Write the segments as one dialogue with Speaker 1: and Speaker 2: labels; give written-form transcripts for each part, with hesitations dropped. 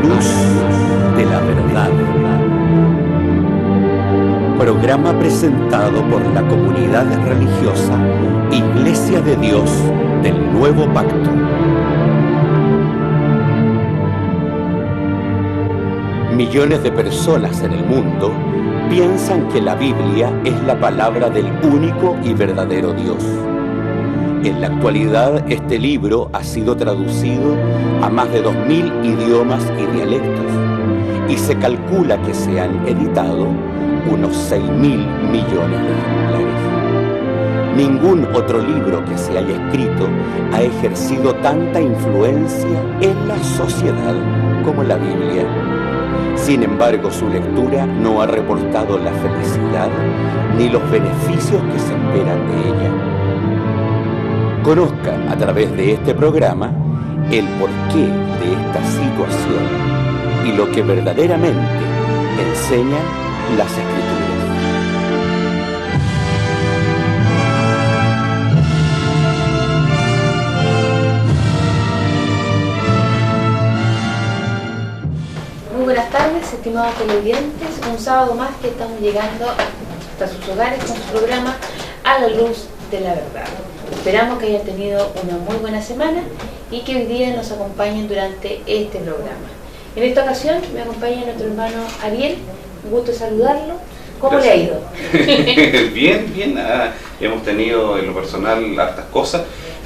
Speaker 1: luz de la verdad. Programa presentado por la comunidad religiosa Iglesia de Dios del Nuevo Pacto. Millones de personas en el mundo piensan que la Biblia es la palabra del único y verdadero Dios. En la actualidad, este libro ha sido traducido a más de 2000 idiomas y dialectos, y se calcula que se han editado unos 6.000 millones de ejemplares. Ningún otro libro que se haya escrito ha ejercido tanta influencia en la sociedad como la Biblia. Sin embargo, su lectura no ha reportado la felicidad ni los beneficios que se esperan de ella. Conozca a través de este programa el porqué de esta situación y lo que verdaderamente enseñan las Escrituras.
Speaker 2: Muy buenas tardes, estimados televidentes. Un sábado más que estamos llegando hasta sus hogares con su programa A la Luz de la Verdad. Esperamos que hayan tenido una muy buena semana y que hoy día nos acompañen durante este programa. En esta ocasión me acompaña nuestro hermano Ariel. Un gusto saludarlo. ¿Cómo le ha ido?
Speaker 3: Bien. Hemos tenido en lo personal hartas cosas,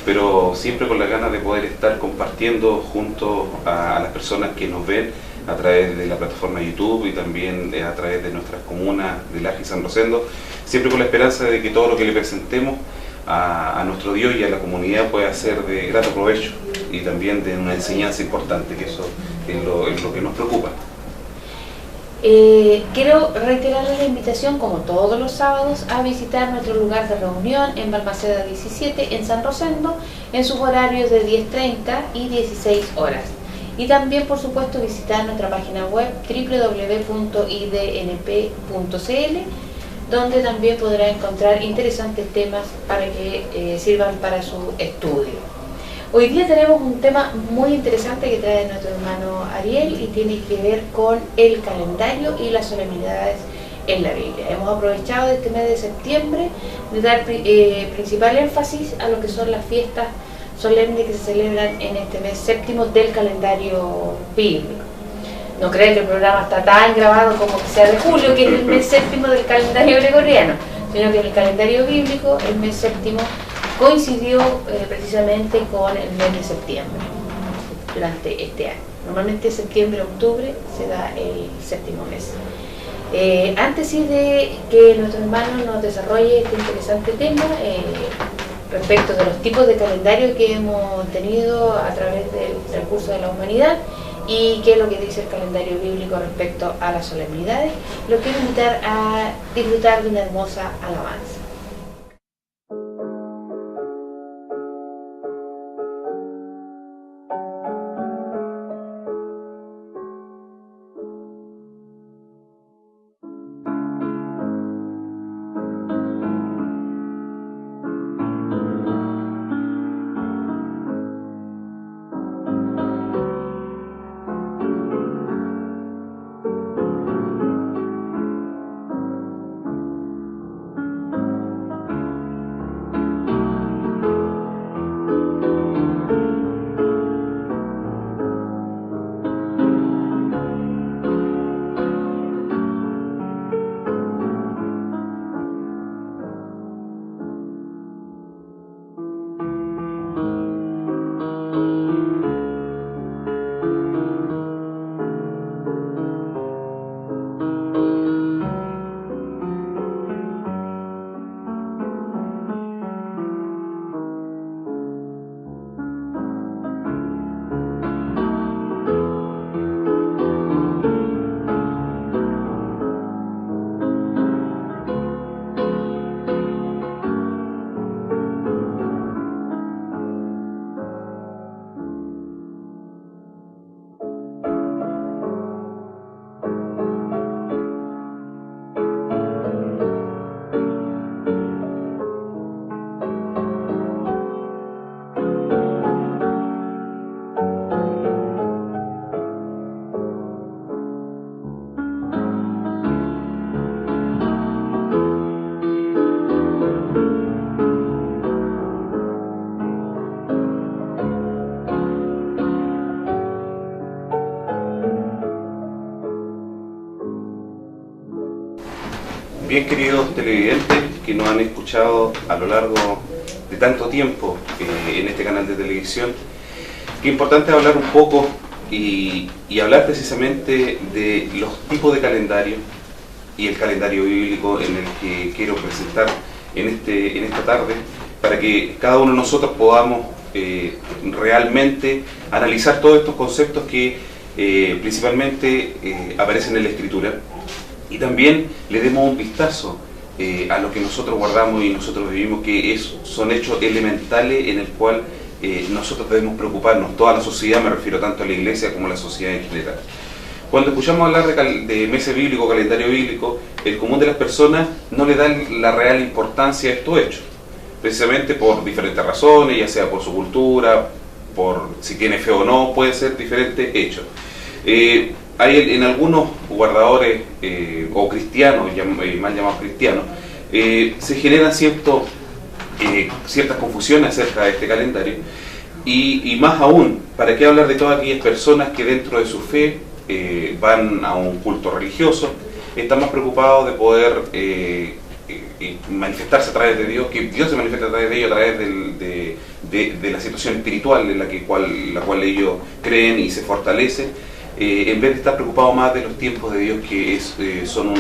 Speaker 3: pero siempre con la ganas de poder estar compartiendo junto a las personas que nos ven a través de la plataforma YouTube y también a través de nuestras comunas de Laje y San Rosendo, siempre con la esperanza de que todo lo que le presentemos a nuestro Dios y a la comunidad pueda ser de grato provecho y también de una enseñanza importante, que eso es lo que nos preocupa.
Speaker 2: Quiero reiterarles la invitación, como todos los sábados, a visitar nuestro lugar de reunión en Balmaceda 17, en San Rosendo, en sus horarios de 10:30 y 16 horas. Y también, por supuesto, visitar nuestra página web www.idnp.cl, donde también podrá encontrar interesantes temas para que sirvan para su estudio. Hoy día tenemos un tema muy interesante que trae nuestro hermano Ariel y tiene que ver con el calendario y las solemnidades en la Biblia. Hemos aprovechado este mes de septiembre de dar principal énfasis a lo que son las fiestas solemnes que se celebran en este mes séptimo del calendario bíblico. No creen que el programa está tan grabado como que sea de julio, que es el mes séptimo del calendario gregoriano, sino que en el calendario bíblico el mes séptimo coincidió precisamente con el mes de septiembre durante este año. Normalmente septiembre-octubre se da el séptimo mes. Antes sí de que nuestro hermano nos desarrolle este interesante tema respecto de los tipos de calendario que hemos tenido a través del transcurso de la humanidad y qué es lo que dice el calendario bíblico respecto a las solemnidades, lo quiero invitar a disfrutar de una hermosa alabanza.
Speaker 3: Bien, queridos televidentes que nos han escuchado a lo largo de tanto tiempo en este canal de televisión, qué importante hablar un poco y hablar precisamente de los tipos de calendario y el calendario bíblico en el que quiero presentar en esta tarde, para que cada uno de nosotros podamos realmente analizar todos estos conceptos que principalmente aparecen en la Escritura, y también le demos un vistazo a lo que nosotros guardamos y nosotros vivimos, que son hechos elementales en el cual nosotros debemos preocuparnos. Toda la sociedad, me refiero tanto a la iglesia como a la sociedad en general. Cuando escuchamos hablar de mes bíblico, calendario bíblico, el común de las personas no le dan la real importancia a estos hechos, precisamente por diferentes razones, ya sea por su cultura, por si tiene fe o no, puede ser diferentes hechos. Hay en algunos guardadores o cristianos, mal llamados cristianos, se generan ciertas confusiones acerca de este calendario, y más aún, ¿para qué hablar de todas aquellas personas que dentro de su fe van a un culto religioso, están más preocupados de poder manifestarse a través de Dios, que Dios se manifiesta a través de ellos, a través de la situación espiritual en la cual ellos creen y se fortalecen, en vez de estar preocupados más de los tiempos de Dios, que son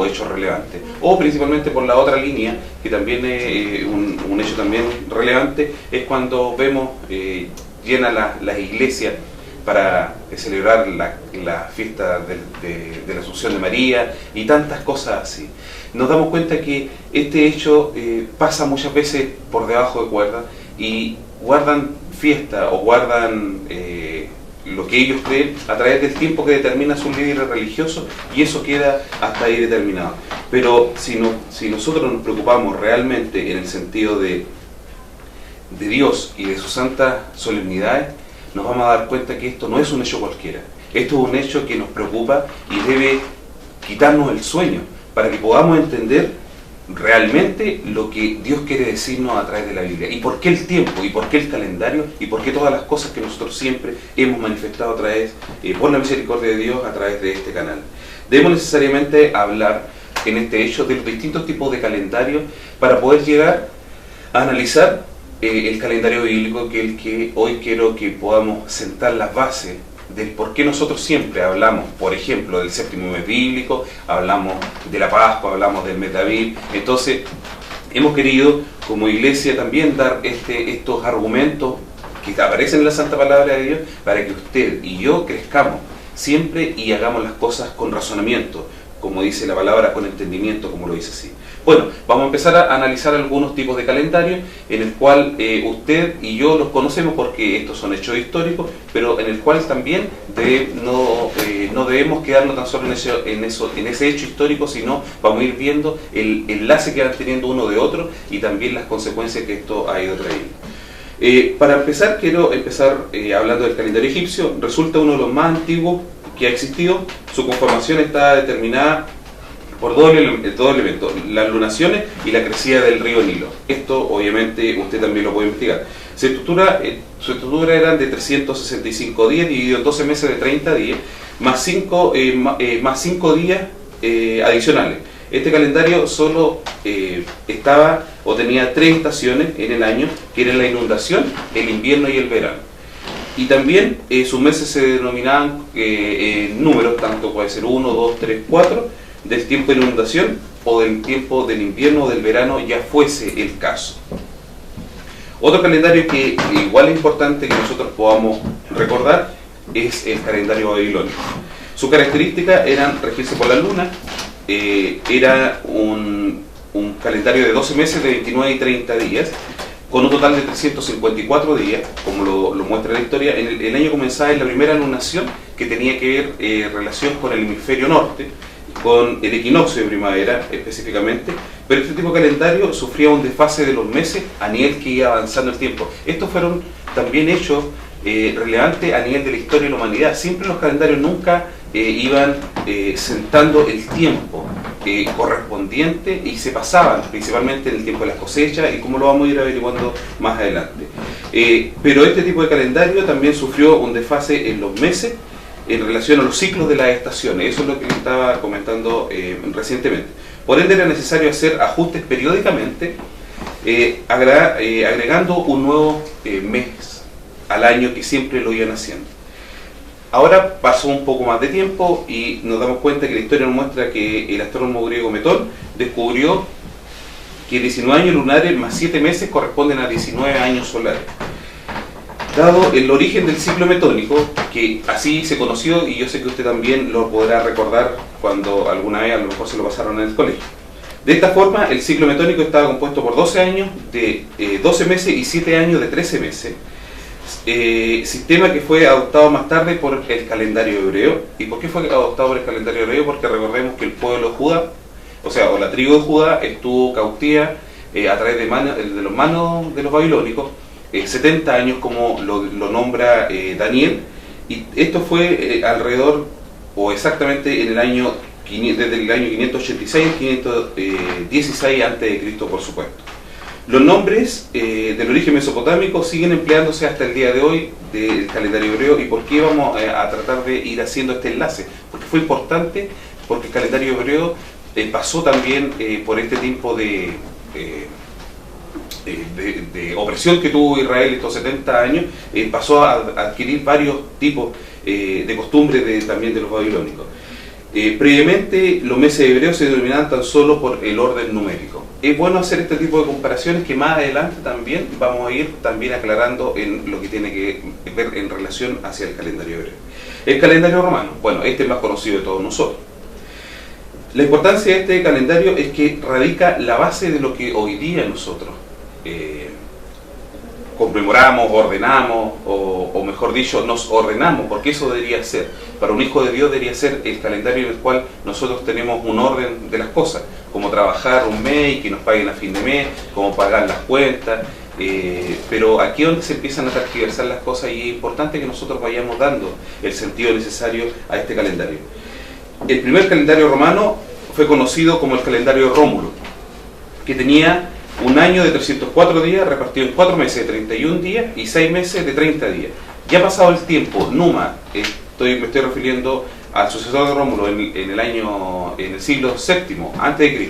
Speaker 3: hechos relevantes? O principalmente por la otra línea, que también es un hecho también relevante, es cuando vemos llena las iglesias para celebrar la fiesta de la Asunción de María y tantas cosas así. Nos damos cuenta que este hecho pasa muchas veces por debajo de cuerda, y guardan fiesta o guardan lo que ellos creen a través del tiempo que determina sus líderes religiosos, y eso queda hasta ahí determinado. Pero si nosotros nos preocupamos realmente en el sentido de Dios y de sus santas solemnidades, nos vamos a dar cuenta que esto no es un hecho cualquiera. Esto es un hecho que nos preocupa y debe quitarnos el sueño, para que podamos entender realmente lo que Dios quiere decirnos a través de la Biblia, y por qué el tiempo, y por qué el calendario, y por qué todas las cosas que nosotros siempre hemos manifestado a través, por la misericordia de Dios, a través de este canal. Debemos necesariamente hablar en este hecho de los distintos tipos de calendario para poder llegar a analizar el calendario bíblico, que es el que hoy quiero que podamos sentar las bases del por qué nosotros siempre hablamos, por ejemplo, del séptimo mes bíblico, hablamos de la Pascua, hablamos del mes de Aviv. Entonces, hemos querido como iglesia también dar estos argumentos que aparecen en la Santa Palabra de Dios, para que usted y yo crezcamos siempre y hagamos las cosas con razonamiento, como dice la palabra, con entendimiento, como lo dice así. Bueno, vamos a empezar a analizar algunos tipos de calendario, en el cual usted y yo los conocemos porque estos son hechos históricos, pero en el cual también no debemos quedarnos tan solo en ese hecho histórico, sino vamos a ir viendo el enlace que van teniendo uno de otro, y también las consecuencias que esto ha ido trayendo. Para empezar, quiero empezar hablando del calendario egipcio. Resulta uno de los más antiguos que ha existido. Su conformación está determinada por dos elementos: las lunaciones y la crecida del río Nilo. Esto obviamente usted también lo puede investigar. Su estructura eran de 365 días, dividido en 12 meses de 30 días, más 5 días adicionales. Este calendario solo estaba o tenía 3 estaciones en el año, que eran la inundación, el invierno y el verano. Y también sus meses se denominaban números, tanto puede ser 1, 2, 3, 4, del tiempo de inundación o del tiempo del invierno o del verano, ya fuese el caso. Otro calendario que igual es importante que nosotros podamos recordar es el calendario babilónico. Su característica era regirse por la luna. Era un calendario de 12 meses de 29 y 30 días, con un total de 354 días, como lo muestra la historia. El año comenzaba en la primera lunación, que tenía que ver relación con el hemisferio norte, con el equinoccio de primavera específicamente, pero este tipo de calendario sufría un desfase de los meses a nivel que iba avanzando el tiempo. Estos fueron también hechos relevantes a nivel de la historia de la humanidad. Siempre los calendarios nunca iban sentando el tiempo correspondiente, y se pasaban principalmente en el tiempo de las cosechas, y como lo vamos a ir averiguando más adelante. Pero este tipo de calendario también sufrió un desfase en los meses en relación a los ciclos de las estaciones. Eso es lo que les estaba comentando recientemente. Por ende era necesario hacer ajustes periódicamente, agregando un nuevo mes al año, que siempre lo iban haciendo. Ahora pasó un poco más de tiempo y nos damos cuenta que la historia nos muestra que el astrónomo griego Metón descubrió que 19 años lunares más 7 meses corresponden a 19 años solares. Dado el origen del ciclo metónico, que así se conoció, y yo sé que usted también lo podrá recordar cuando alguna vez a lo mejor se lo pasaron en el colegio. De esta forma, el ciclo metónico estaba compuesto por 12 años de 12 meses y 7 años de 13 meses. Sistema que fue adoptado más tarde por el calendario hebreo. ¿Y por qué fue adoptado por el calendario hebreo? Porque recordemos que el pueblo de Judá, o la tribu de Judá, estuvo cautiva a través de los manos de los babilónicos 70 años, como lo nombra Daniel, y esto fue alrededor, o exactamente en el año, desde el año 586 al 516 a.C., por supuesto. Los nombres del origen mesopotámico siguen empleándose hasta el día de hoy del calendario hebreo. ¿Y por qué vamos a tratar de ir haciendo este enlace? Porque fue importante, porque el calendario hebreo pasó también por este tiempo de opresión que tuvo Israel estos 70 años, pasó a adquirir varios tipos de costumbres también de los babilónicos. Previamente los meses hebreos se denominaban tan solo por el orden numérico. Es bueno hacer este tipo de comparaciones, que más adelante también vamos a ir también aclarando en lo que tiene que ver en relación hacia el calendario hebreo. El calendario romano, bueno, este es más conocido de todos nosotros. La importancia de este calendario es que radica la base de lo que hoy día nosotros conmemoramos, ordenamos, o mejor dicho, nos ordenamos, porque eso debería ser, para un hijo de Dios debería ser el calendario en el cual nosotros tenemos un orden de las cosas, como trabajar un mes y que nos paguen a fin de mes, como pagar las cuentas, pero aquí es donde se empiezan a tergiversar las cosas, y es importante que nosotros vayamos dando el sentido necesario a este calendario. El primer calendario romano fue conocido como el calendario Rómulo, que tenía un año de 304 días repartido en 4 meses de 31 días y 6 meses de 30 días. Ya pasado el tiempo, Numa, me estoy refiriendo al sucesor de Rómulo en el siglo VII a.C.,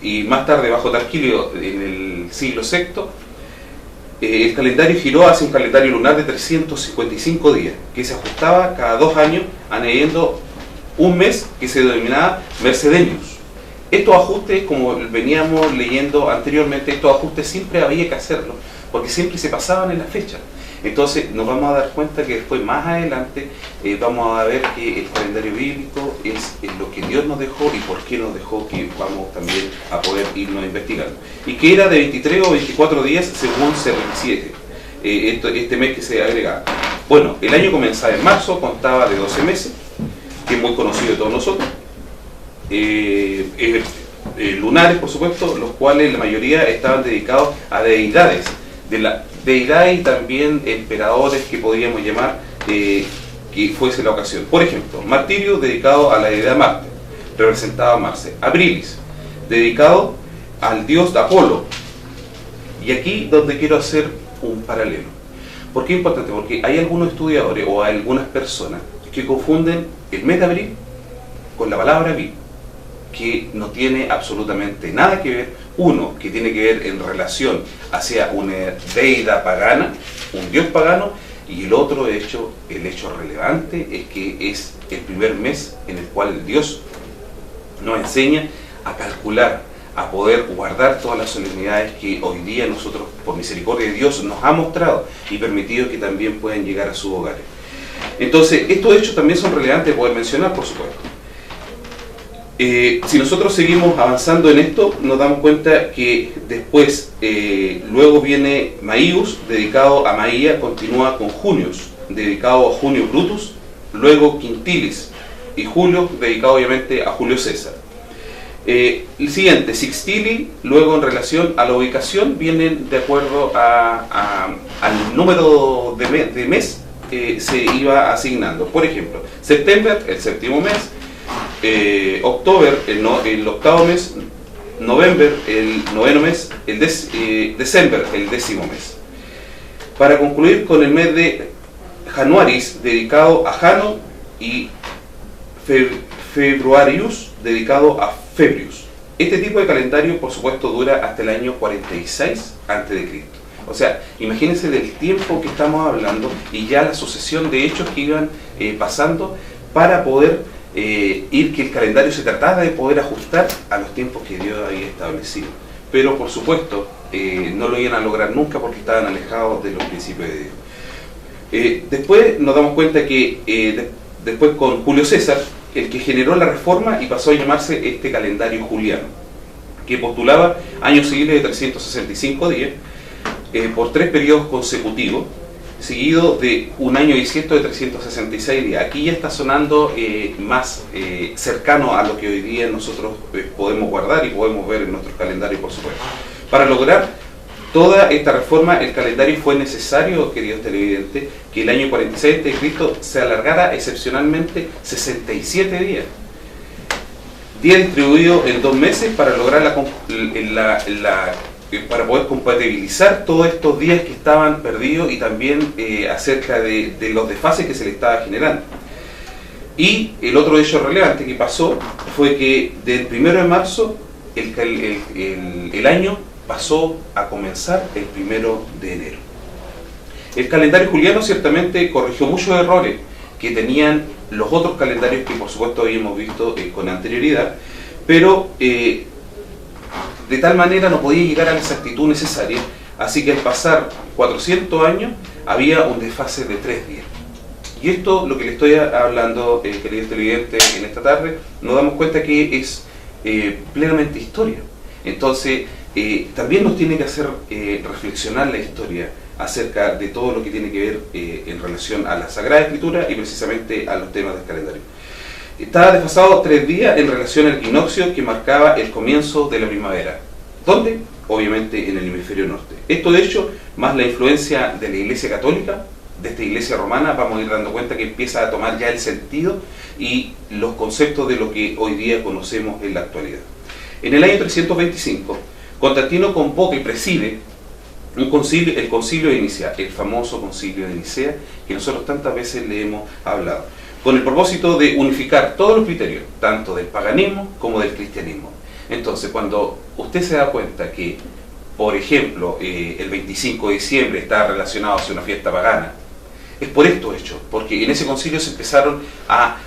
Speaker 3: y más tarde bajo Tarquilio en el siglo VI, el calendario giró hacia un calendario lunar de 355 días, que se ajustaba cada 2 años, añadiendo un mes que se denominaba Mercedenius. Estos ajustes, como veníamos leyendo anteriormente, estos ajustes siempre había que hacerlos, porque siempre se pasaban en la fecha. Entonces nos vamos a dar cuenta que después, más adelante, vamos a ver que el calendario bíblico es lo que Dios nos dejó y por qué nos dejó, que vamos también a poder irnos investigando. Y que era de 23 o 24 días según se requisiere este mes que se agregaba. Bueno, el año comenzaba en marzo, contaba de 12 meses, que es muy conocido de todos nosotros. Lunares, por supuesto, los cuales la mayoría estaban dedicados a deidades, deidades y también emperadores que podríamos llamar, que fuese la ocasión. Por ejemplo, Martirio, dedicado a la deidad Marte, representaba a Marte. Abrilis, dedicado al dios Apolo. Y aquí donde quiero hacer un paralelo. ¿Por qué es importante? Porque hay algunos estudiadores o hay algunas personas que confunden el mes de abril con la palabra abril, que no tiene absolutamente nada que ver. Uno, que tiene que ver en relación hacia una deidad pagana, un dios pagano, y el otro hecho, el hecho relevante, es que es el primer mes en el cual el Dios nos enseña a calcular, a poder guardar todas las solemnidades que hoy día nosotros, por misericordia de Dios, nos ha mostrado y permitido que también puedan llegar a sus hogares. Entonces, estos hechos también son relevantes de poder mencionar, por supuesto. Si nosotros seguimos avanzando en esto, nos damos cuenta que después, luego viene Maíus, dedicado a Maía, continúa con Junius, dedicado a Junio Brutus, luego Quintilis, y Julio, dedicado obviamente a Julio César. El siguiente, Sixtili, luego en relación a la ubicación, vienen de acuerdo al número de mes se iba asignando. Por ejemplo, September, el séptimo mes, October, el octavo mes, November, el noveno mes, December, el décimo mes. Para concluir con el mes de Januaris, dedicado a Jano, y Februarius, dedicado a Febrius. Este tipo de calendario, por supuesto, dura hasta el año 46 a.C. O sea, imagínense del tiempo que estamos hablando y ya la sucesión de hechos que iban pasando para poder que el calendario se tratara de poder ajustar a los tiempos que Dios había establecido. Pero, por supuesto, no lo iban a lograr nunca porque estaban alejados de los principios de Dios. Después nos damos cuenta que después con Julio César, el que generó la reforma y pasó a llamarse este calendario juliano, que postulaba años civiles de 365 días por 3 periodos consecutivos, seguido de un año bisiesto de 366 días. Aquí ya está sonando más cercano a lo que hoy día nosotros podemos guardar y podemos ver en nuestro calendario, por supuesto. Para lograr toda esta reforma, el calendario fue necesario, queridos televidentes, que el año 46 de Cristo se alargara excepcionalmente 67 días. Días distribuidos en 2 meses para lograr para poder compatibilizar todos estos días que estaban perdidos y también acerca de los desfases que se le estaba generando. Y el otro hecho relevante que pasó fue que del 1 de marzo el año pasó a comenzar el 1 de enero. El calendario juliano ciertamente corrigió muchos errores que tenían los otros calendarios que por supuesto habíamos visto con anterioridad, pero de tal manera no podía llegar a la exactitud necesaria, así que al pasar 400 años había un desfase de 3 días. Y esto, lo que le estoy hablando, queridos televidentes, en esta tarde, nos damos cuenta que es plenamente historia. Entonces, también nos tiene que hacer reflexionar la historia acerca de todo lo que tiene que ver en relación a la Sagrada Escritura y precisamente a los temas del calendario. Estaba desfasado 3 días en relación al equinoccio que marcaba el comienzo de la primavera. ¿Dónde? Obviamente en el hemisferio norte. Esto de hecho, más la influencia de la Iglesia Católica, de esta Iglesia Romana, vamos a ir dando cuenta que empieza a tomar ya el sentido y los conceptos de lo que hoy día conocemos en la actualidad. En el año 325, Constantino convoca y preside el concilio de Nicea, el famoso concilio de Nicea, que nosotros tantas veces le hemos hablado, con el propósito de unificar todos los criterios, tanto del paganismo como del cristianismo. Entonces, cuando usted se da cuenta que, por ejemplo, el 25 de diciembre está relacionado a una fiesta pagana, es por estos hechos, porque en ese concilio se empezaron a...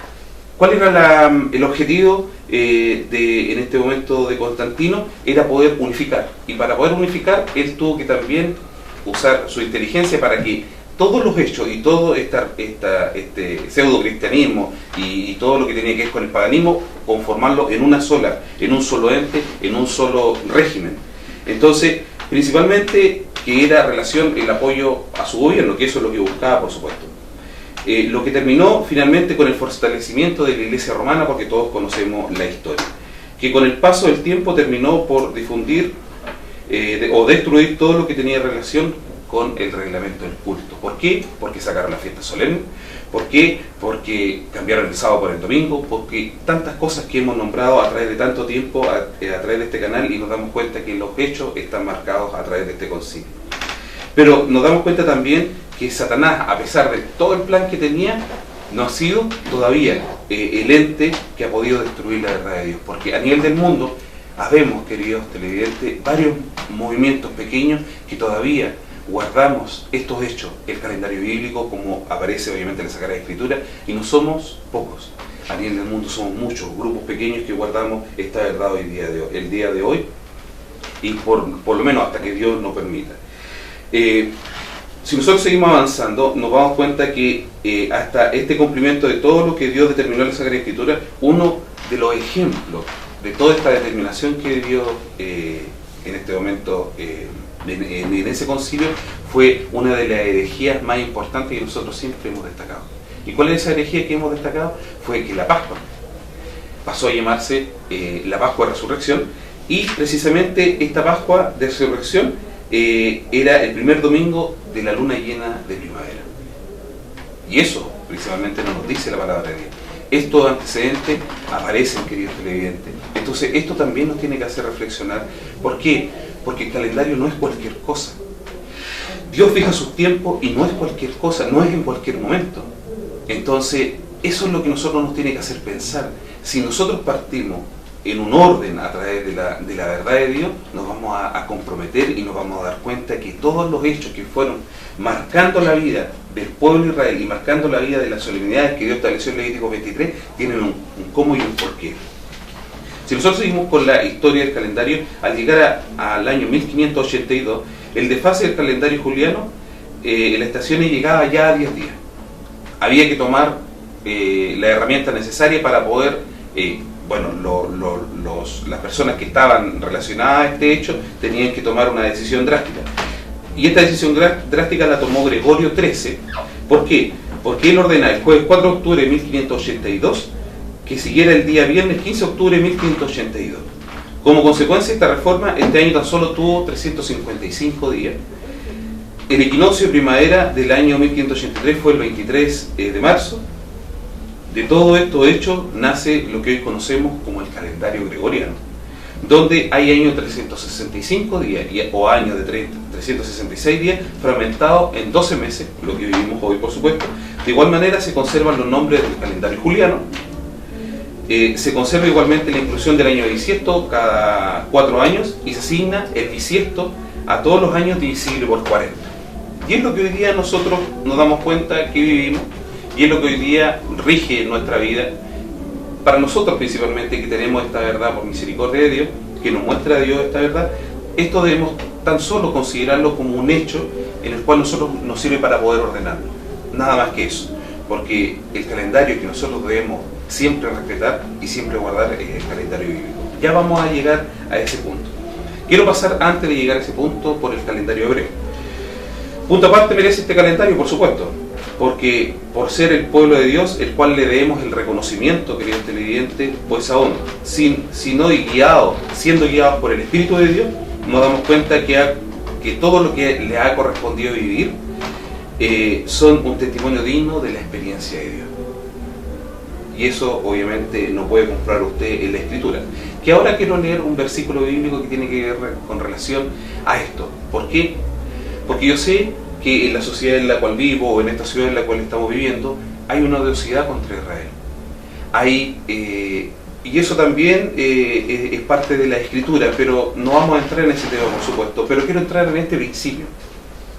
Speaker 3: ¿Cuál era el objetivo en este momento de Constantino? Era poder unificar. Y para poder unificar, él tuvo que también usar su inteligencia para que todos los hechos y todo este pseudo-cristianismo y todo lo que tenía que ver con el paganismo, conformarlo en un solo ente, en un solo régimen. Entonces, principalmente que era relación el apoyo a su gobierno, que eso es lo que buscaba, por supuesto. Lo que terminó finalmente con el fortalecimiento de la Iglesia Romana, porque todos conocemos la historia, que con el paso del tiempo terminó por difundir o destruir todo lo que tenía relación con el reglamento del culto. ¿Por qué? Porque sacaron la fiesta solemne. ¿Por qué? Porque cambiaron el sábado por el domingo, porque tantas cosas que hemos nombrado a través de tanto tiempo, a través de este canal, y nos damos cuenta que los hechos están marcados a través de este concilio. Pero nos damos cuenta también que Satanás, a pesar de todo el plan que tenía, no ha sido todavía el ente que ha podido destruir la verdad de Dios. Porque a nivel del mundo, habemos, queridos televidentes, varios movimientos pequeños que todavía guardamos estos hechos, el calendario bíblico, como aparece obviamente en la Sagrada Escritura, y no somos pocos. A nivel del mundo somos muchos grupos pequeños que guardamos esta verdad el día de hoy, y por lo menos hasta que Dios nos permita. Si nosotros seguimos avanzando, nos damos cuenta que hasta este cumplimiento de todo lo que Dios determinó en la Sagrada Escritura, uno de los ejemplos de toda esta determinación que Dios en este momento en ese concilio fue una de las herejías más importantes que nosotros siempre hemos destacado. ¿Y cuál es esa herejía que hemos destacado? Fue que la Pascua pasó a llamarse la Pascua de Resurrección, y precisamente esta Pascua de Resurrección era el primer domingo de la luna llena de primavera. Y eso principalmente nos dice la palabra de Dios. Estos antecedentes aparecen, queridos televidentes. Entonces esto también nos tiene que hacer reflexionar. ¿Por qué? Porque el calendario no es cualquier cosa. Dios fija sus tiempos y no es cualquier cosa, no es en cualquier momento. Entonces eso es lo que nosotros nos tiene que hacer pensar. Si nosotros partimos en un orden a través de la verdad de Dios, nos vamos a comprometer y nos vamos a dar cuenta que todos los hechos que fueron marcando la vida del pueblo de Israel y marcando la vida de las solemnidades que Dios estableció en Levítico 23, tienen un cómo y un porqué. Si nosotros seguimos con la historia del calendario, al llegar al año 1582, el desfase del calendario juliano, la estación llegaba ya a 10 días. Había que tomar la herramienta necesaria para poder, las personas que estaban relacionadas a este hecho tenían que tomar una decisión drástica. Y esta decisión drástica la tomó Gregorio XIII. ¿Por qué? Porque él ordena el jueves 4 de octubre de 1582 que siguiera el día viernes 15 de octubre de 1582. Como consecuencia de esta reforma, este año tan solo tuvo 355 días. El equinoccio de primavera del año 1583 fue el 23 de marzo. De todo esto hecho nace lo que hoy conocemos como el calendario gregoriano, donde hay años de 365 días o años de 366 días fragmentados en 12 meses, lo que vivimos hoy por supuesto. De igual manera se conservan los nombres del calendario juliano. Se conserva igualmente la inclusión del año bisiesto cada 4 años y se asigna el bisiesto a todos los años divisible por 40. Y es lo que hoy día nosotros nos damos cuenta que vivimos y es lo que hoy día rige nuestra vida. Para nosotros principalmente, que tenemos esta verdad por misericordia de Dios, que nos muestra a Dios esta verdad, esto debemos tan solo considerarlo como un hecho en el cual nosotros nos sirve para poder ordenarlo. Nada más que eso, porque el calendario que nosotros debemos siempre respetar y siempre guardar es el calendario bíblico. Ya vamos a llegar a ese punto. Quiero pasar antes de llegar a ese punto por el calendario hebreo. Punto aparte merece este calendario, por supuesto, porque por ser el pueblo de Dios, el cual le debemos el reconocimiento, querido televidente, pues aún, siendo guiados por el Espíritu de Dios, nos damos cuenta que todo lo que le ha correspondido vivir son un testimonio digno de la experiencia de Dios. Y eso obviamente no puede comprar usted en la Escritura. Que ahora quiero leer un versículo bíblico que tiene que ver con relación a esto. ¿Por qué? Porque yo sé que en la sociedad en la cual vivo o en esta ciudad en la cual estamos viviendo hay una odiosidad contra Israel. Y eso también es parte de la Escritura, pero no vamos a entrar en ese tema, por supuesto. Pero quiero entrar en este principio.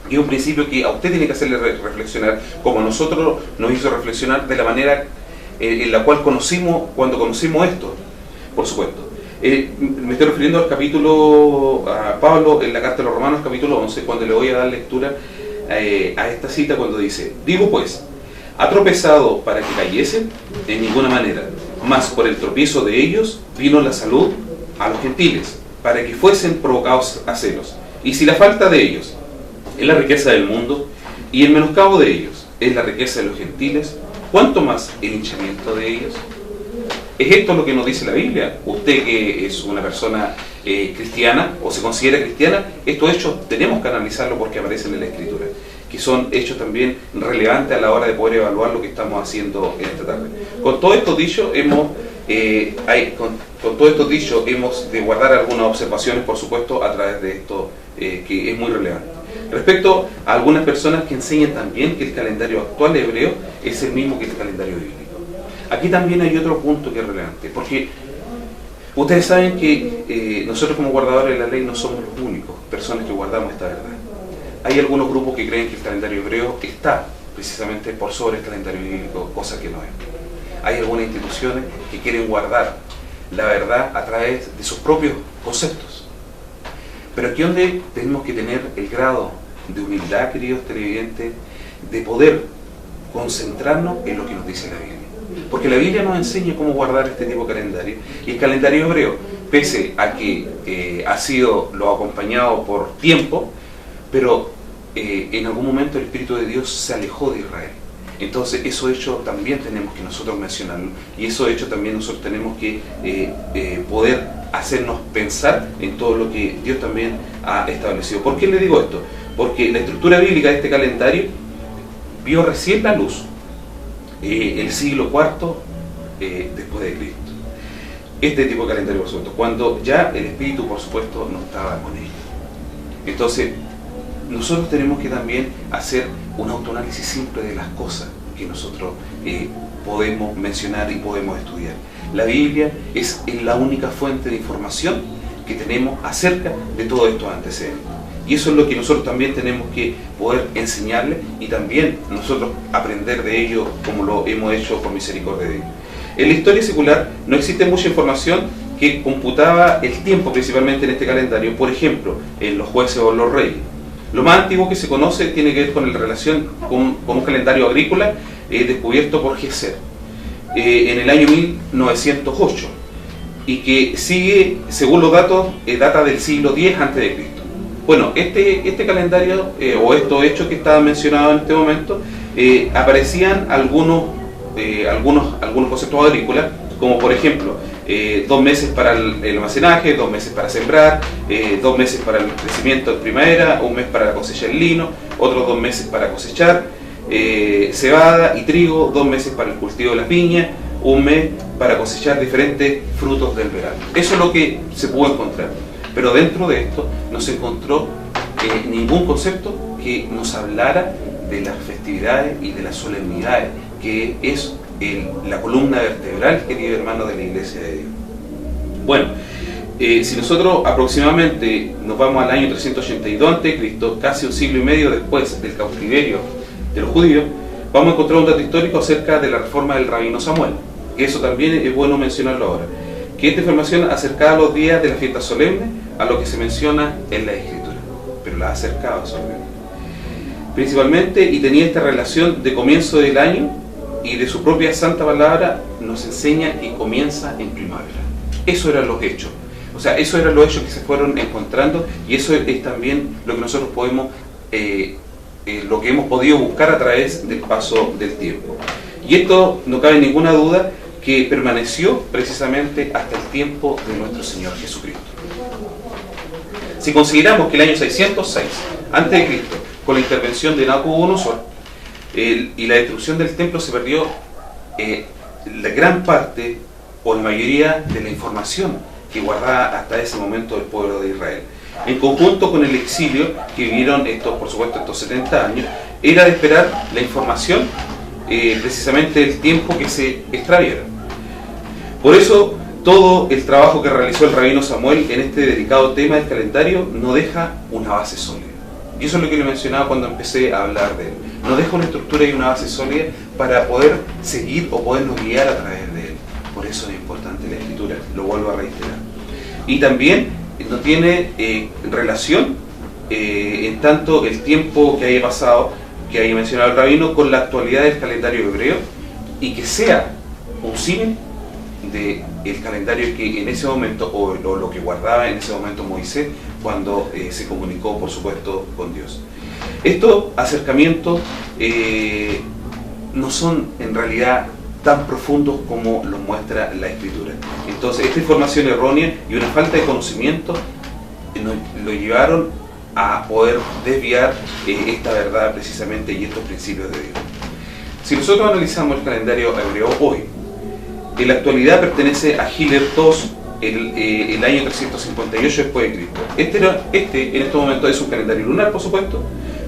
Speaker 3: Y es un principio que a usted tiene que hacerle reflexionar, como a nosotros nos hizo reflexionar de la manera en la cual cuando conocimos esto, por supuesto. Me estoy refiriendo al capítulo, a Pablo en la carta de los Romanos, capítulo 11, cuando le voy a dar lectura a esta cita, cuando dice: digo pues, ¿ha tropezado para que cayesen? En ninguna manera, mas por el tropiezo de ellos vino la salud a los gentiles, para que fuesen provocados a celos. Y si la falta de ellos es la riqueza del mundo, y el menoscabo de ellos es la riqueza de los gentiles, ¿cuánto más el hinchamiento de ellos? ¿Es esto lo que nos dice la Biblia? Usted que es una persona cristiana o se considera cristiana, estos hechos tenemos que analizarlo porque aparecen en la Escritura, que son hechos también relevantes a la hora de poder evaluar lo que estamos haciendo en esta tarde. Con todo esto dicho, hemos de guardar algunas observaciones, por supuesto, a través de esto que es muy relevante. Respecto a algunas personas que enseñan también que el calendario actual hebreo es el mismo que el calendario bíblico. Aquí también hay otro punto que es relevante, porque ustedes saben que nosotros como guardadores de la ley no somos los únicos personas que guardamos esta verdad. Hay algunos grupos que creen que el calendario hebreo está precisamente por sobre el calendario bíblico, cosa que no es. Hay algunas instituciones que quieren guardar la verdad a través de sus propios conceptos. Pero aquí donde tenemos que tener el grado de humildad, queridos televidentes, de poder concentrarnos en lo que nos dice la Biblia. Porque la Biblia nos enseña cómo guardar este tipo de calendario. Y el calendario hebreo, pese a que lo ha acompañado por tiempo, pero en algún momento el Espíritu de Dios se alejó de Israel. Entonces, eso hecho también tenemos que nosotros mencionarlo. Y eso hecho también nosotros tenemos que poder hacernos pensar en todo lo que Dios también ha establecido. ¿Por qué le digo esto? Porque la estructura bíblica de este calendario vio recién la luz el siglo IV después de Cristo. Este tipo de calendario, por supuesto, cuando ya el Espíritu, por supuesto, no estaba con ellos. Entonces, nosotros tenemos que también hacer un autoanálisis simple de las cosas que nosotros podemos mencionar y podemos estudiar. La Biblia es la única fuente de información que tenemos acerca de todos estos antecedentes. Y eso es lo que nosotros también tenemos que poder enseñarles y también nosotros aprender de ello como lo hemos hecho por misericordia de Dios. En la historia secular no existe mucha información que computaba el tiempo principalmente en este calendario, por ejemplo, en los jueces o los reyes. Lo más antiguo que se conoce tiene que ver con la relación con un calendario agrícola descubierto por Geser en el año 1908 y que sigue, según los datos, data del siglo X a.C. Bueno, este calendario o estos hechos que estaban mencionados en este momento aparecían algunos conceptos agrícolas, como por ejemplo 2 meses para el almacenaje, 2 meses para sembrar, 2 meses para el crecimiento en primavera, 1 mes para cosechar el lino, otros 2 meses para cosechar cebada y trigo, 2 meses para el cultivo de las viñas, 1 mes para cosechar diferentes frutos del verano. Eso es lo que se pudo encontrar. Pero dentro de esto no se encontró ningún concepto que nos hablara de las festividades y de las solemnidades, que es la columna vertebral, querido hermano, de la Iglesia de Dios. Bueno, si nosotros aproximadamente nos vamos al año 382 a.C., casi un siglo y medio después del cautiverio de los judíos, vamos a encontrar un dato histórico acerca de la reforma del rabino Samuel, que eso también es bueno mencionarlo ahora, que esta información acercaba los días de la fiesta solemne a lo que se menciona en la Escritura, pero la acercaba solamente. Principalmente, y tenía esta relación de comienzo del año y de su propia santa palabra, nos enseña que comienza en primavera. Eso eran los hechos. O sea, eso eran los hechos que se fueron encontrando y eso es también lo que nosotros podemos, lo que hemos podido buscar a través del paso del tiempo. Y esto, no cabe ninguna duda, que permaneció precisamente hasta el tiempo de nuestro Señor Jesucristo. Si consideramos que el año 606 a.C., con la intervención de Nabucodonosor y la destrucción del templo, se perdió la gran parte o la mayoría de la información que guardaba hasta ese momento el pueblo de Israel. En conjunto con el exilio que vivieron por supuesto estos 70 años, era de esperar la información precisamente el tiempo que se extraviera. Por eso todo el trabajo que realizó el rabino Samuel en este delicado tema del calendario no deja una base sólida. Y eso es lo que le mencionaba cuando empecé a hablar de él. Nos deja una estructura y una base sólida para poder seguir o podernos guiar a través de él. Por eso es importante la Escritura, lo vuelvo a reiterar. Y también no tiene relación en tanto el tiempo que haya pasado, que haya mencionado el rabino, con la actualidad del calendario hebreo, y que sea un símil del calendario que en ese momento, o lo que guardaba en ese momento Moisés, cuando se comunicó, por supuesto, con Dios. Estos acercamientos no son en realidad tan profundos como los muestra la Escritura. Entonces, esta información errónea y una falta de conocimiento lo llevaron a poder desviar esta verdad precisamente y estos principios de Dios. Si nosotros analizamos el calendario hebreo hoy, en la actualidad pertenece a Hiller II, el año 358 después de Cristo. Este en este momento es un calendario lunar, por supuesto,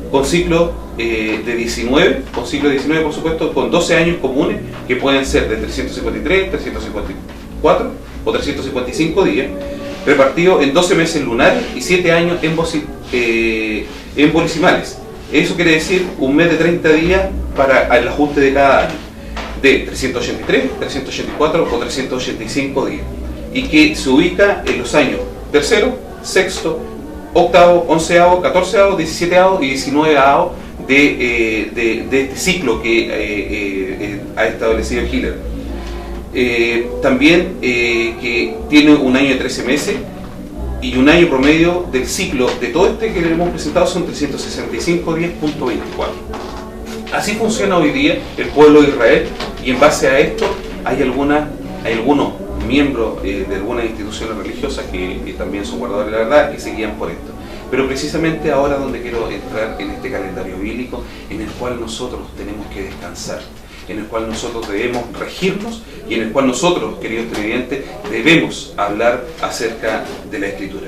Speaker 3: con ciclo de 19, por supuesto, con 12 años comunes que pueden ser de 353, 354 o 355 días, repartido en 12 meses lunares y 7 años en polisimales. Eso quiere decir un mes de 30 días para el ajuste de cada año, de 383, 384 o 385 días, y que se ubica en los años tercero, sexto, octavo, onceavo, catorceavo, 17avo y 19avo de este ciclo que ha establecido Hiller. También que tiene un año de 13 meses y un año promedio del ciclo de todo este que le hemos presentado son 365 días.24. Así funciona hoy día el pueblo de Israel, y en base a esto hay algunos miembros de algunas instituciones religiosas que también son guardadores de la verdad, que se guían por esto. Pero precisamente ahora donde quiero entrar en este calendario bíblico, en el cual nosotros tenemos que descansar, en el cual nosotros debemos regirnos y en el cual nosotros, queridos televidentes, debemos hablar acerca de la Escritura.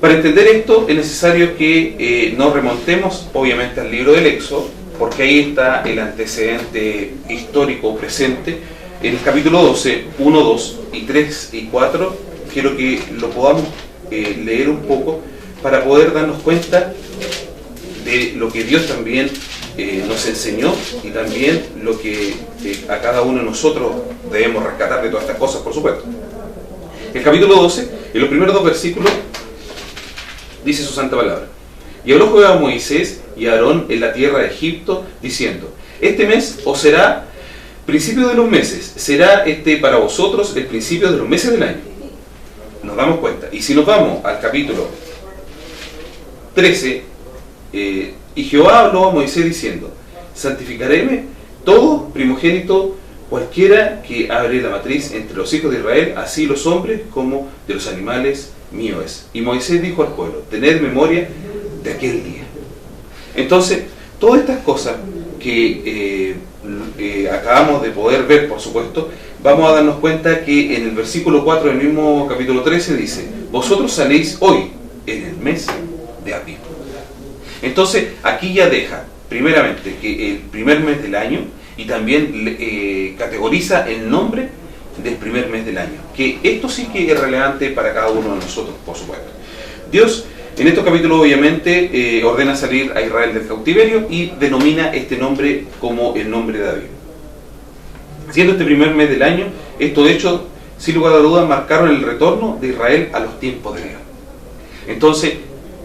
Speaker 3: Para entender esto es necesario que nos remontemos obviamente al libro del Éxodo, porque ahí está el antecedente histórico presente. En el capítulo 12, 1, 2 y 3 y 4, quiero que lo podamos leer un poco para poder darnos cuenta de lo que Dios también nos enseñó y también lo que a cada uno de nosotros debemos rescatar de todas estas cosas, por supuesto. El capítulo 12, en los primeros 2 versículos, dice su santa palabra: y habló Jehová a Moisés y a Aarón en la tierra de Egipto, diciendo: este mes os será principio de los meses, será para vosotros el principio de los meses del año. Nos damos cuenta. Y si nos vamos al capítulo 13, y Jehová habló a Moisés diciendo: santificaréme todo primogénito, cualquiera que abre la matriz entre los hijos de Israel, así los hombres como de los animales mío es. Y Moisés dijo al pueblo: tened memoria de aquel día. Entonces, todas estas cosas que acabamos de poder ver, por supuesto, vamos a darnos cuenta que en el versículo 4 del mismo capítulo 13 dice: vosotros saléis hoy en el mes de Abib. Entonces, aquí ya deja, primeramente, que el primer mes del año, y también categoriza el nombre del primer mes del año, que esto sí que es relevante para cada uno de nosotros, por supuesto. Dios, en estos capítulos, obviamente, ordena salir a Israel del cautiverio y denomina este nombre como el nombre de David. Siendo este primer mes del año, estos hechos, sin lugar a dudas, marcaron el retorno de Israel a los tiempos de Dios. Entonces,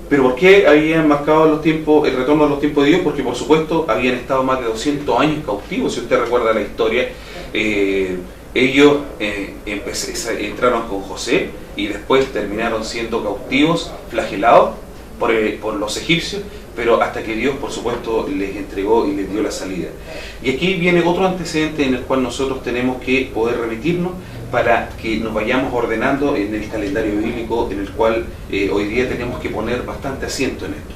Speaker 3: ¿pero por qué habían marcado el retorno a los tiempos de Dios? Porque, por supuesto, habían estado más de 200 años cautivos. Si usted recuerda la historia, ellos entraron con José y después terminaron siendo cautivos, flagelados por los egipcios, pero hasta que Dios, por supuesto, les entregó y les dio la salida. Y aquí viene otro antecedente en el cual nosotros tenemos que poder remitirnos para que nos vayamos ordenando en el calendario bíblico, en el cual hoy día tenemos que poner bastante asiento en esto.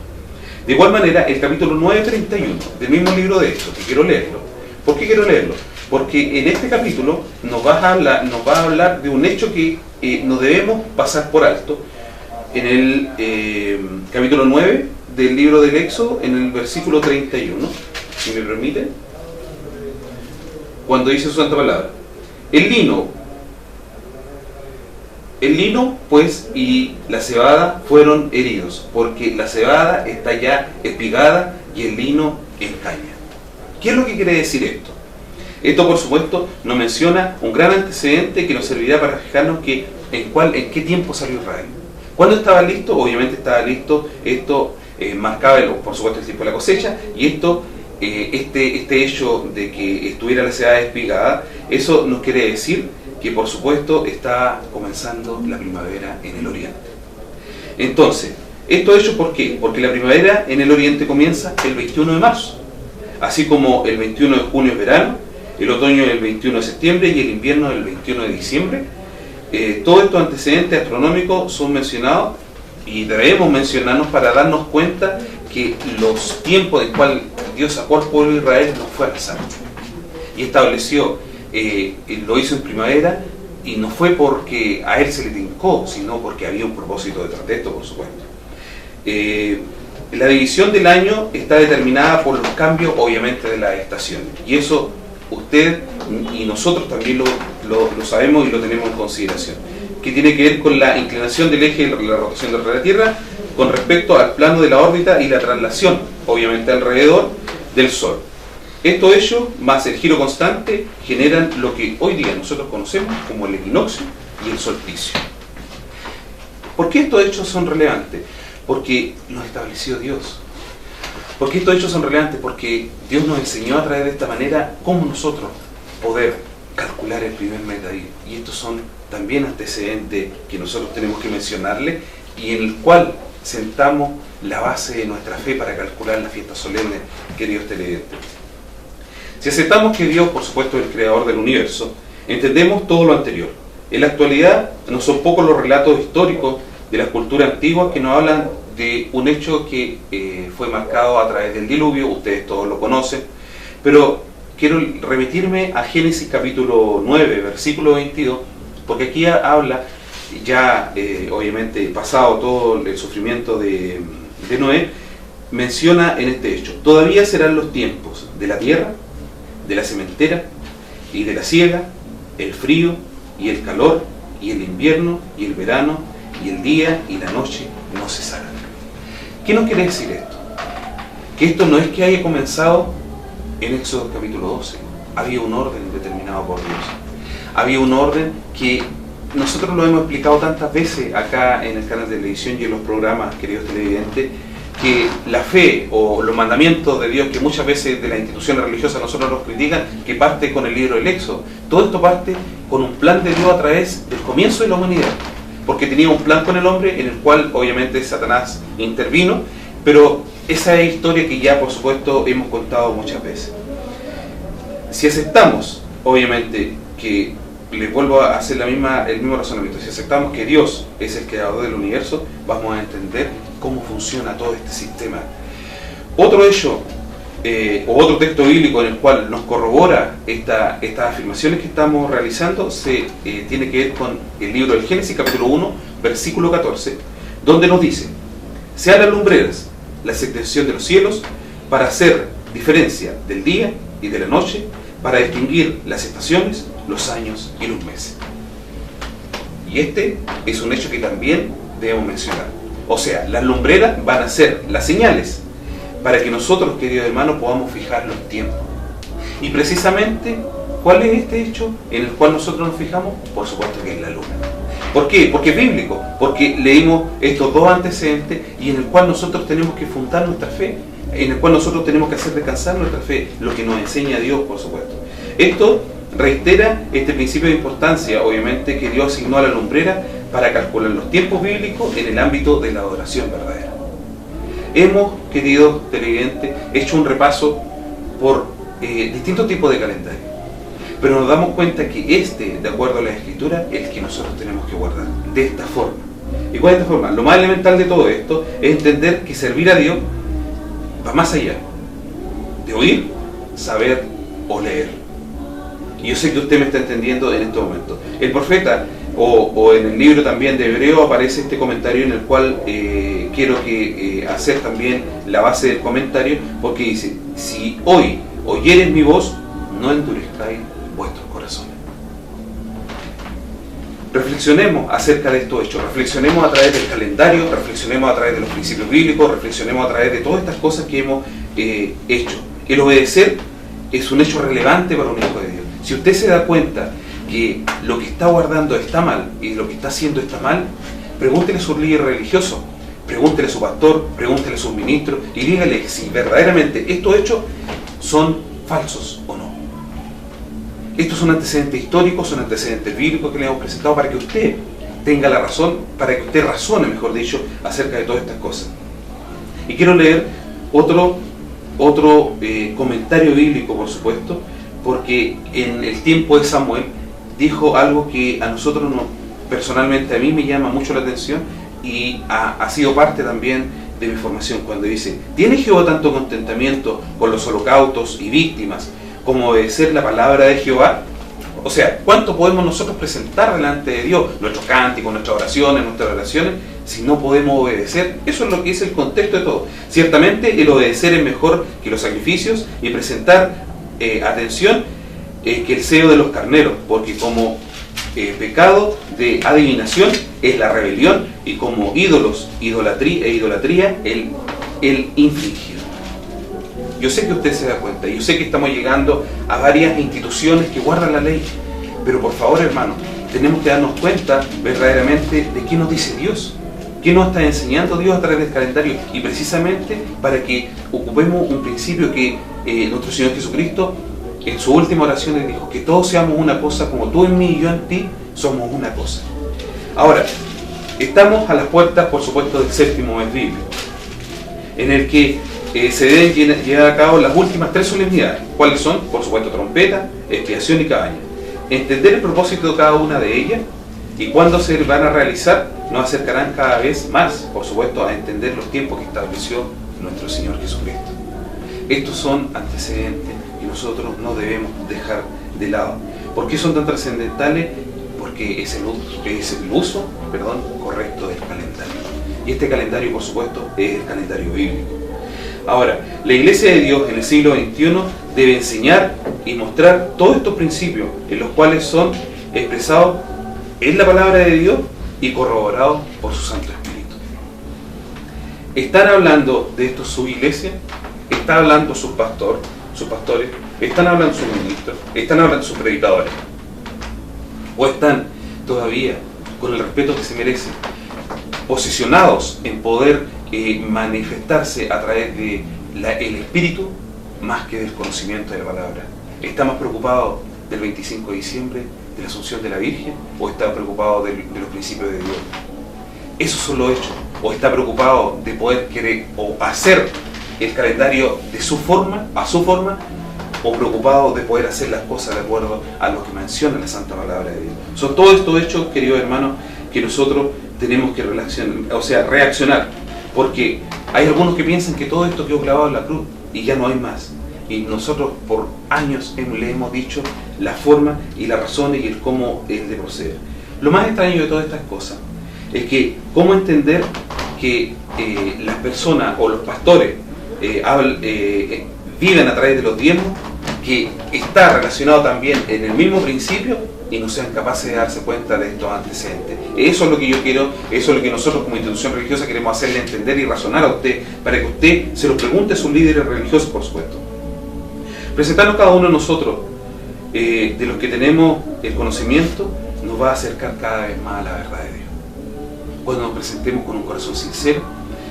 Speaker 3: De igual manera, el capítulo 9:31 del mismo libro de Éxodo, que quiero leerlo. ¿Por qué quiero leerlo? Porque en este capítulo nos va a hablar de un hecho que no debemos pasar por alto. En el capítulo 9 del libro del Éxodo, en el versículo 31, si me permiten, cuando dice su santa palabra: el lino pues y la cebada fueron heridos, porque la cebada está ya espigada y el lino en caña. ¿Qué es lo que quiere decir esto? Esto, por supuesto, nos menciona un gran antecedente que nos servirá para fijarnos en qué tiempo salió Israel. ¿Cuándo estaba listo? Obviamente estaba listo. Esto marcaba, por supuesto, el tiempo de la cosecha, y esto, este hecho de que estuviera la cebada espigada, eso nos quiere decir que, por supuesto, está comenzando la primavera en el oriente. Entonces, ¿esto hecho por qué? Porque la primavera en el oriente comienza el 21 de marzo, así como el 21 de junio es verano, el otoño el 21 de septiembre y el invierno el 21 de diciembre. Todos estos antecedentes astronómicos son mencionados y debemos mencionarnos para darnos cuenta que los tiempos en cual Dios sacó al pueblo de Israel no fue al azar, y estableció, lo hizo en primavera, y no fue porque a él se le tincó, sino porque había un propósito detrás de esto, por supuesto. La división del año está determinada por los cambios, obviamente, de las estaciones, y eso usted y nosotros también lo sabemos y lo tenemos en consideración, que tiene que ver con la inclinación del eje de la rotación de la Tierra con respecto al plano de la órbita y la traslación, obviamente, alrededor del Sol. Estos hechos, más el giro constante, generan lo que hoy día nosotros conocemos como el equinoccio y el solsticio. ¿Por qué estos hechos son relevantes? Porque los estableció Dios. ¿Por qué estos hechos son relevantes? Porque Dios nos enseñó a través de esta manera cómo nosotros poder calcular el primer mes de David. Y estos son también antecedentes que nosotros tenemos que mencionarle, y en el cual sentamos la base de nuestra fe para calcular la fiesta solemne que Dios televidente. Si aceptamos que Dios, por supuesto, es el creador del universo, entendemos todo lo anterior. En la actualidad no son pocos los relatos históricos de la cultura antigua que nos hablan de un hecho que fue marcado a través del diluvio. Ustedes todos lo conocen, pero quiero remitirme a Génesis capítulo 9, versículo 22, porque aquí habla, ya obviamente pasado todo el sufrimiento de Noé, menciona en este hecho: todavía serán los tiempos de la tierra, de la sementera y de la siega, el frío y el calor, y el invierno y el verano, y el día y la noche no cesarán. ¿Qué nos quiere decir esto? Que esto no es que haya comenzado en Éxodo capítulo 12. Había un orden determinado por Dios. Había un orden que nosotros lo hemos explicado tantas veces acá en el canal de televisión y en los programas, queridos televidentes, que la fe o los mandamientos de Dios, que muchas veces de las instituciones religiosas nosotros los critican, que parte con el libro del Éxodo. Todo esto parte con un plan de Dios a través del comienzo de la humanidad, porque tenía un plan con el hombre en el cual obviamente Satanás intervino, pero esa es historia que ya por supuesto hemos contado muchas veces. Si aceptamos, obviamente, que les vuelvo a hacer el mismo razonamiento, si aceptamos que Dios es el creador del universo, vamos a entender cómo funciona todo este sistema. Otro hecho o otro texto bíblico en el cual nos corrobora estas afirmaciones que estamos realizando tiene que ver con el libro del Génesis capítulo 1 versículo 14, donde nos dice: sean las lumbreras la extensión de los cielos para hacer diferencia del día y de la noche, para distinguir las estaciones, los años y los meses. Y este es un hecho que también debemos mencionar. O sea, las lumbreras van a ser las señales para que nosotros, queridos hermanos, podamos fijar los tiempos. Y precisamente, ¿cuál es este hecho en el cual nosotros nos fijamos? Por supuesto que es la luna. ¿Por qué? Porque es bíblico, porque leímos estos dos antecedentes y en el cual nosotros tenemos que fundar nuestra fe, en el cual nosotros tenemos que hacer descansar nuestra fe, lo que nos enseña Dios, por supuesto. Esto reitera este principio de importancia, obviamente, que Dios asignó a la lumbrera para calcular los tiempos bíblicos en el ámbito de la adoración verdadera. Hemos, queridos televidentes, hecho un repaso por distintos tipos de calendario, pero nos damos cuenta que de acuerdo a la Escritura, es el que nosotros tenemos que guardar de esta forma. ¿Y cuál es esta forma? Lo más elemental de todo esto es entender que servir a Dios va más allá de oír, saber o leer. Y yo sé que usted me está entendiendo en este momento. El profeta, o en el libro también de Hebreo, aparece este comentario en el cual quiero hacer también la base del comentario, porque dice: si hoy oyeres mi voz, no endurezcáis vuestros corazones. Reflexionemos acerca de estos hechos, reflexionemos a través del calendario, reflexionemos a través de los principios bíblicos, reflexionemos a través de todas estas cosas que hemos hecho. El obedecer es un hecho relevante para un hijo de Dios. Si usted se da cuenta que lo que está guardando está mal y lo que está haciendo está mal, pregúntele a su líder religioso, pregúntele a su pastor, pregúntele a su ministro y dígale si verdaderamente estos hechos son falsos o no. Estos son antecedentes históricos, son antecedentes bíblicos que le hemos presentado para que usted tenga la razón, para que usted razone, mejor dicho, acerca de todas estas cosas. Y quiero leer otro comentario bíblico, por supuesto, porque en el tiempo de Samuel dijo algo que a nosotros, personalmente a mí me llama mucho la atención y ha sido parte también de mi formación, cuando dice: ¿tiene Jehová tanto contentamiento con los holocaustos y víctimas como obedecer la palabra de Jehová? O sea, ¿cuánto podemos nosotros presentar delante de Dios? Nuestros cánticos, nuestras oraciones, si no podemos obedecer. Eso es lo que es el contexto de todo. Ciertamente el obedecer es mejor que los sacrificios y presentar atención que el sello de los carneros, porque como pecado de adivinación es la rebelión, y como ídolos, idolatría, el infligir. Yo sé que usted se da cuenta, yo sé que estamos llegando a varias instituciones que guardan la ley, pero por favor, hermano, tenemos que darnos cuenta verdaderamente de qué nos dice Dios, qué nos está enseñando Dios a través del calendario, y precisamente para que ocupemos un principio que nuestro Señor Jesucristo en su última oración le dijo: que todos seamos una cosa, como tú en mí y yo en ti somos una cosa. Ahora, estamos a las puertas, por supuesto, del séptimo mes bíblico, en el que se deben llevar a cabo las últimas 3 solemnidades. ¿Cuáles son? Por supuesto, trompeta, expiación y cabaña. Entender el propósito de cada una de ellas y cuándo se van a realizar nos acercarán cada vez más, por supuesto, a entender los tiempos que estableció nuestro Señor Jesucristo. Estos son antecedentes que nosotros no debemos dejar de lado. ¿Por qué son tan trascendentales? Porque es el uso correcto del calendario. Y este calendario, por supuesto, es el calendario bíblico. Ahora, la Iglesia de Dios en el siglo XXI debe enseñar y mostrar todos estos principios, en los cuales son expresados en la palabra de Dios y corroborados por su Santo Espíritu. ¿Están hablando de esto su iglesia? ¿Están hablando sus pastores? ¿Están hablando sus ministros? ¿Están hablando sus predicadores? ¿O están todavía, con el respeto que se merecen, posicionados en poder manifestarse a través de el Espíritu más que del conocimiento de la palabra? ¿Está más preocupado del 25 de diciembre, de la Asunción de la Virgen, o está preocupado de los principios de Dios? Esos son los hechos. ¿O está preocupado de poder querer o hacer el calendario de su forma, a su forma, o preocupado de poder hacer las cosas de acuerdo a lo que menciona la Santa Palabra de Dios? Son todos estos hechos, queridos hermanos, que nosotros tenemos que reaccionar, porque hay algunos que piensan que todo esto quedó clavado en la cruz y ya no hay más. Y nosotros por años le hemos dicho la forma y las razones y el cómo es de proceder. Lo más extraño de todas estas cosas es que cómo entender que las personas o los pastores viven a través de los diezmos, que está relacionado también en el mismo principio, y no sean capaces de darse cuenta de estos antecedentes. Eso es lo que yo quiero, eso es lo que nosotros como institución religiosa queremos hacerle entender y razonar a usted, para que usted se lo pregunte a sus líderes religiosos, por supuesto. Presentarnos cada uno de nosotros, de los que tenemos el conocimiento, nos va a acercar cada vez más a la verdad de Dios. Cuando nos presentemos con un corazón sincero,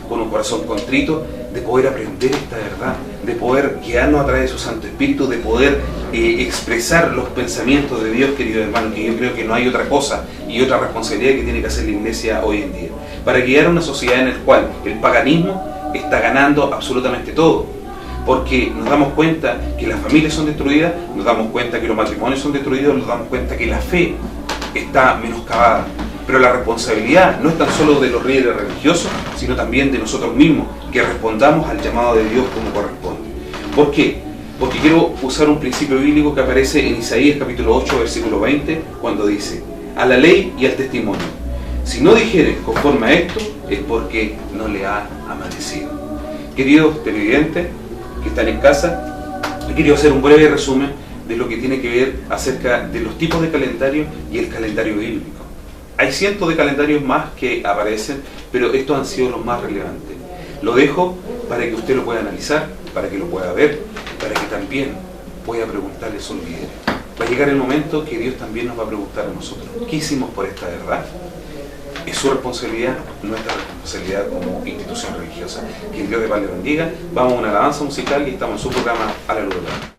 Speaker 3: con un corazón contrito, de poder aprender esta verdad, de poder guiarnos a través de su Santo Espíritu, de poder expresar los pensamientos de Dios, querido hermano, que yo creo que no hay otra cosa y otra responsabilidad que tiene que hacer la Iglesia hoy en día, para guiar a una sociedad en la cual el paganismo está ganando absolutamente todo, porque nos damos cuenta que las familias son destruidas, nos damos cuenta que los matrimonios son destruidos, nos damos cuenta que la fe está menoscabada. Pero la responsabilidad no es tan solo de los líderes religiosos, sino también de nosotros mismos, que respondamos al llamado de Dios como corresponde. ¿Por qué? Porque quiero usar un principio bíblico que aparece en Isaías capítulo 8, versículo 20, cuando dice: a la ley y al testimonio, si no dijere conforme a esto, es porque no le ha amanecido. Queridos televidentes que están en casa, quiero hacer un breve resumen de lo que tiene que ver acerca de los tipos de calendario y el calendario bíblico. Hay cientos de calendarios más que aparecen, pero estos han sido los más relevantes. Lo dejo para que usted lo pueda analizar, para que lo pueda ver, para que también pueda preguntarle a sus líderes. Va a llegar el momento que Dios también nos va a preguntar a nosotros: ¿qué hicimos por esta verdad? Es su responsabilidad, nuestra responsabilidad como institución religiosa. Que Dios de paz le bendiga. Vamos a una alabanza musical y estamos en su programa A la Luz de la Vida.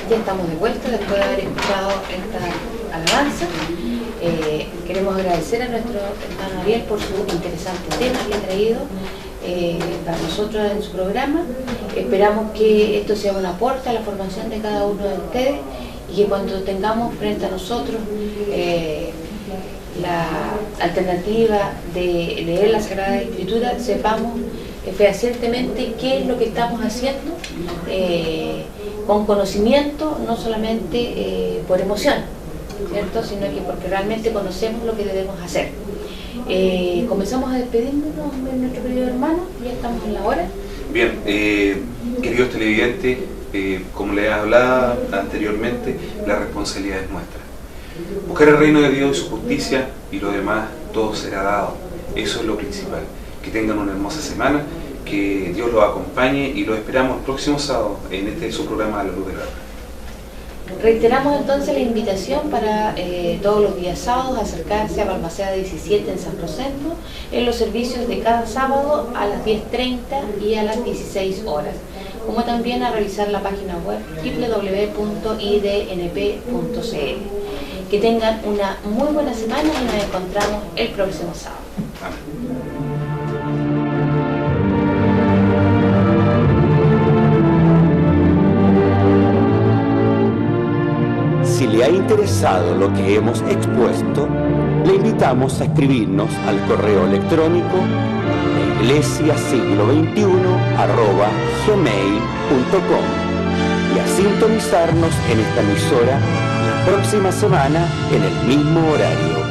Speaker 2: Ya estamos de vuelta después de haber escuchado esta alabanza. Queremos agradecer a nuestro hermano Ariel por su interesante tema que ha traído para nosotros en su programa. Esperamos que esto sea un aporte a la formación de cada uno de ustedes y que cuando tengamos frente a nosotros la alternativa de leer la Sagrada Escritura, sepamos fehacientemente qué es lo que estamos haciendo con conocimiento, no solamente por emoción, ¿cierto? Sino que porque realmente conocemos lo que debemos hacer. Comenzamos a despedirnos de nuestro querido hermano, ya estamos en la hora.
Speaker 3: Bien, queridos televidentes, como les hablaba anteriormente, la responsabilidad es nuestra. Buscar el reino de Dios y su justicia, y lo demás todo será dado. Eso es lo principal. Que tengan una hermosa semana, que Dios los acompañe y los esperamos el próximo sábado en este su programa A la Luz de la Verdad.
Speaker 2: Reiteramos entonces la invitación para todos los días sábados a acercarse a Balmaceda 17 en San Rosendo en los servicios de cada sábado a las 10:30 y a las 16 horas, como también a revisar la página web www.idnp.cl. Que tengan una muy buena semana y nos encontramos el próximo sábado.
Speaker 3: Amén.
Speaker 1: Si le ha interesado lo que hemos expuesto, le invitamos a escribirnos al correo electrónico iglesiasiglo21@gmail.com y a sintonizarnos en esta emisora la próxima semana en el mismo horario.